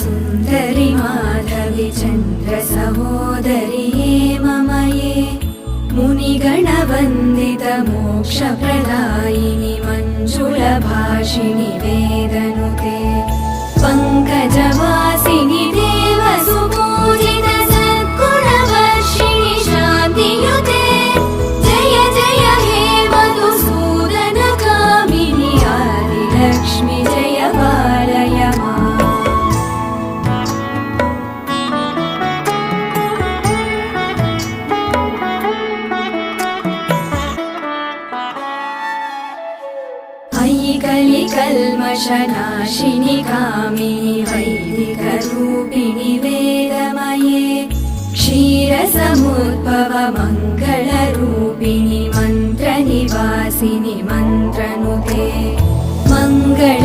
सुन्दरि माधवि चन्द्र सहोदरि हेममये मुनिगणवन्दित मोक्षप्रदायिनि मञ्जुलभाषिणि वेदनुते पङ्कजवासिनि देवसुपूजित सद्गुणवर्षिणि शान्तियुते जय जय हे मधुसूदनकामिनि आदिलक्ष्मि जय पालय माम्। अयि कलिकल्मषनाशिनि कामिनि वैदिकरूपिणि वेदमये क्षीरसमुद्भव मङ्गलरूपिणि मन्त्रनिवासिनि मन्त्रनुते मङ्गल